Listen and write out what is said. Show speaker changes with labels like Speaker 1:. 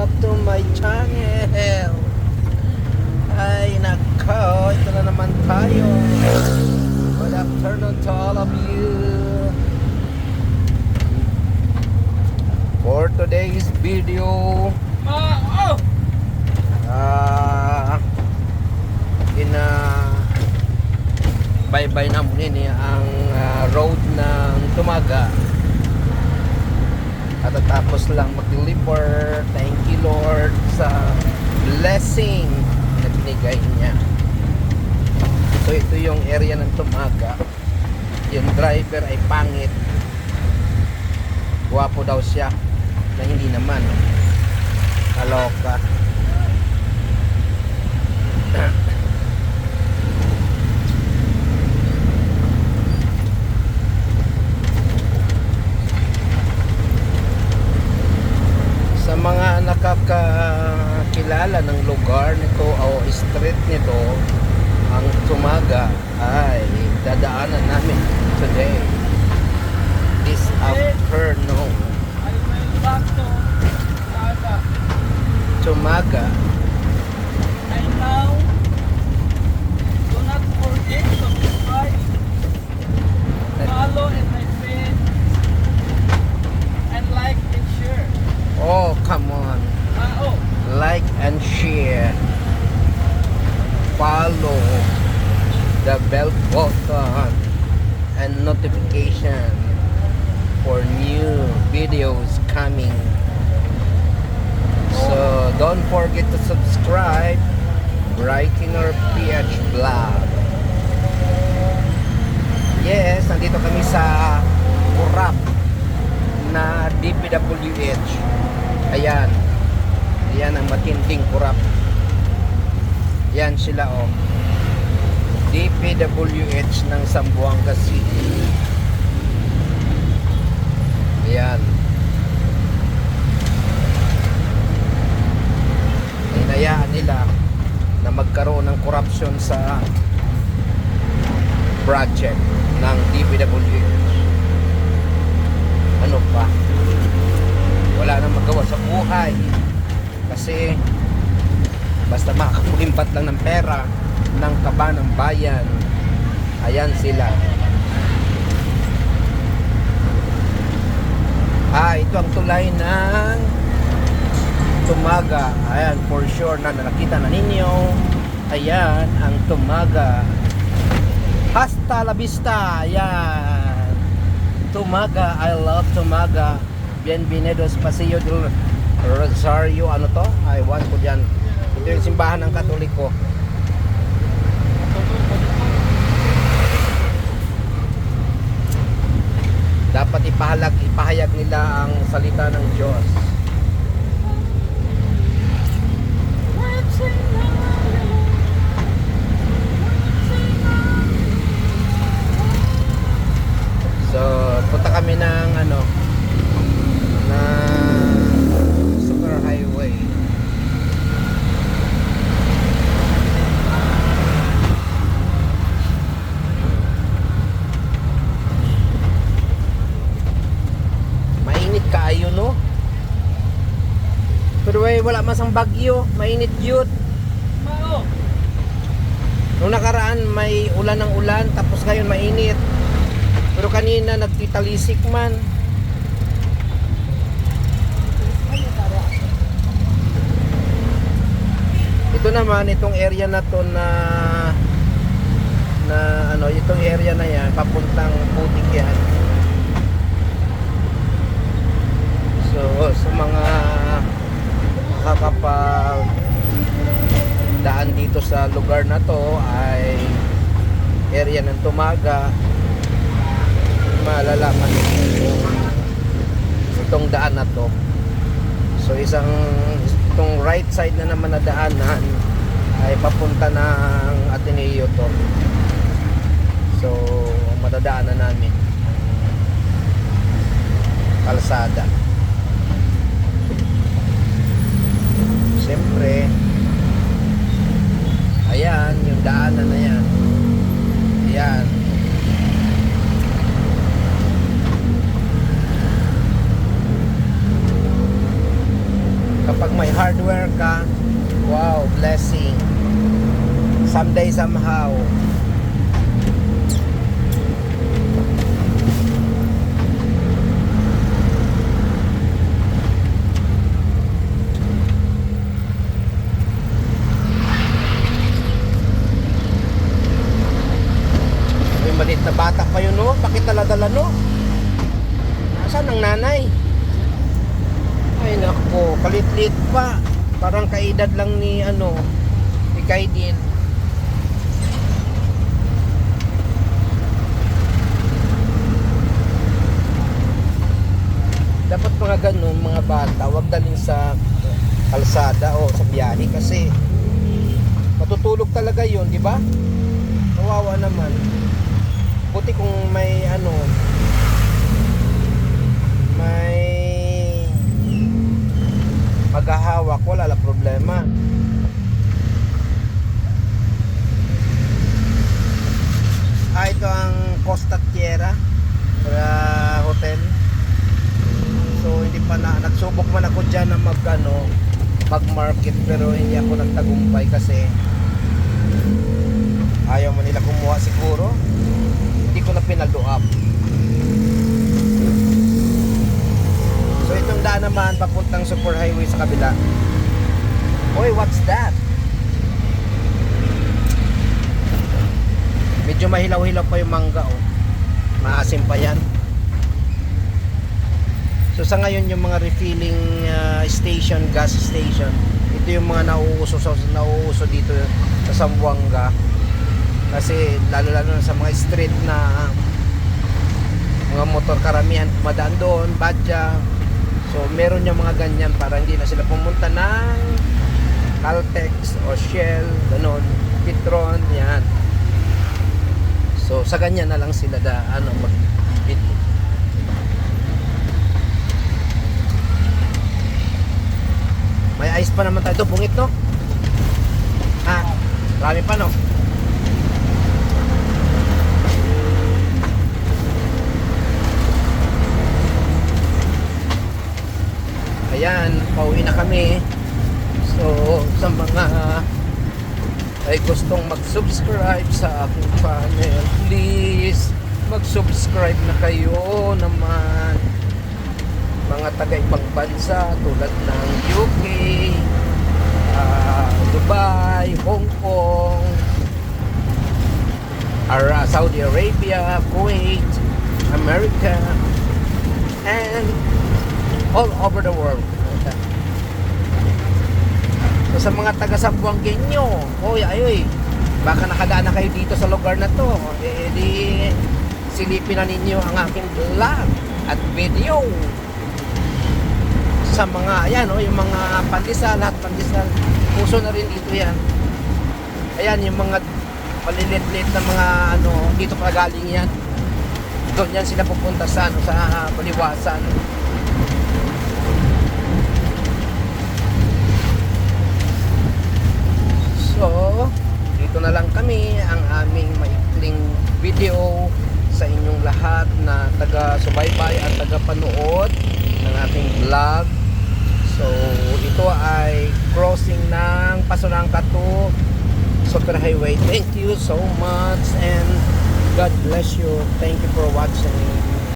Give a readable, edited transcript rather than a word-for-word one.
Speaker 1: back to my channel. Ay nako, ito na naman tayo. Good afternoon to all of you. For today's video, bye-bye na muna niya ang road ng Tumaga. At tapos lang mag-deliver. Thank you Lord sa blessing na binigay niya. So ito yung area ng Tumaga. Yung driver ay pangit. Guwapo daw siya na hindi naman. Kaloka. Sa mga nakakakilala ng lugar nito o street nito, ang Tumaga ay dadaanan namin today, this afternoon. Tumaga.
Speaker 2: And now, do not forget to subscribe, follow and my friend, and like and share.
Speaker 1: Oh, come on. Like and share. Follow the bell button and notification for new videos coming. So don't forget to subscribe Brightener PH Vlog. Yes, nandito kami sa Kurap na DPWH. Ayan. Ayan ang matinding Kurap. Yan sila oh. DPWH ng Zamboanga City. Ayan. Hinayaan nila na magkaroon ng corruption sa project ng DPWH. Ano pa? Wala nang magawa sa buhay kasi basta makakakulimpat lang ng pera ng kaba ng bayan. Ayan sila. Ito ang tulay ng Tumaga. Ayan, for sure na nakita na ninyo. Ayan ang Tumaga. Hasta la vista. Ayan, Tumaga. I love Tumaga. Bienvenidos Paseo del Rosario. Ano to? I want ko dyan. Ito yung simbahan ng Katoliko. Dapat ipahayag nila ang salita ng Diyos. So, punta kami ng na Super Highway. Mainit kaayo no? Pero wala masang bagyo, mainit yun. Nung nakaraan may ulan ng ulan, tapos ngayon mainit. Pero kanina nagtitalisik man. Ito naman, itong area na to na itong area na yan, papuntang Putik yan. So, sa mga makakapag daan dito sa lugar na to ay area ng Tumaga, malalaman itong daan na to. So itong right side na naman na daanan ay papunta ng Ateneo to. So madadaanan namin kalsada. Siyempre ayan yung daanan na yan. Ayan. Kapag may hard work ka, wow, blessing. Someday, somehow. Yung maliit na bata pa yun, no? Pakitaladala, no? Nasaan ang nanay? Ay, naku, kalit-lit pa. Parang kaedad lang ni, ni Kaidin. Dapat mga ganun, mga bata, wag dalhin sa kalsada o sa biyahe kasi matutulog talaga yun, di ba? Kawawa naman. Buti kung may may maghahawak, wala la problema. Ito ang Costa Tierra hotel. So hindi pa nagsubok man ako dyan na mag-market, pero hindi ako nagtagumpay kasi ayaw man nila kumuha siguro. Hindi ko na pinalo up. So itong daan naman papuntang super highway sa kabila. Oy, what's that? Medyo mahilaw-hilaw pa yung mangga, oh. Maasim pa yan. So sa ngayon yung mga refilling station, gas station, ito yung mga nauuso dito sa Zamboanga. Kasi lalo na sa mga street na mga motor karamihan madaan doon, Badja. So meron yung mga ganyan para hindi na sila pumunta ng Caltex o Shell, ganon, Petron, yan. So sa ganyan na lang sila mag-bid. May ice pa naman tayo. Ito, bungit, no? Marami pa, no? Ayan, pauwi na kami. So, sa mga ay gustong mag-subscribe sa aking channel, please mag-subscribe na kayo naman. Mga taga-ibang bansa tulad ng UK, Dubai, Hong Kong, Saudi Arabia, Kuwait, America, and all over the world. So, sa mga taga-Sambuangueño, ayoy, baka nakadaan na kayo dito sa lugar na to, di silipin na ninyo ang aking vlog at video. Sa mga, yung mga pandesal, lahat pandesal, puso na rin dito yan. Ayan, yung mga malilit-lit na mga, dito pa galing yan. Doon yan sila pupunta sa, sa Baliwasan. So, dito na lang kami ang aming maikling video sa inyong lahat na taga-subaybay at taga-panood ng ating vlog. So, ito ay crossing ng Pasunangka to Super Highway. Thank you so much and God bless you. Thank you for watching.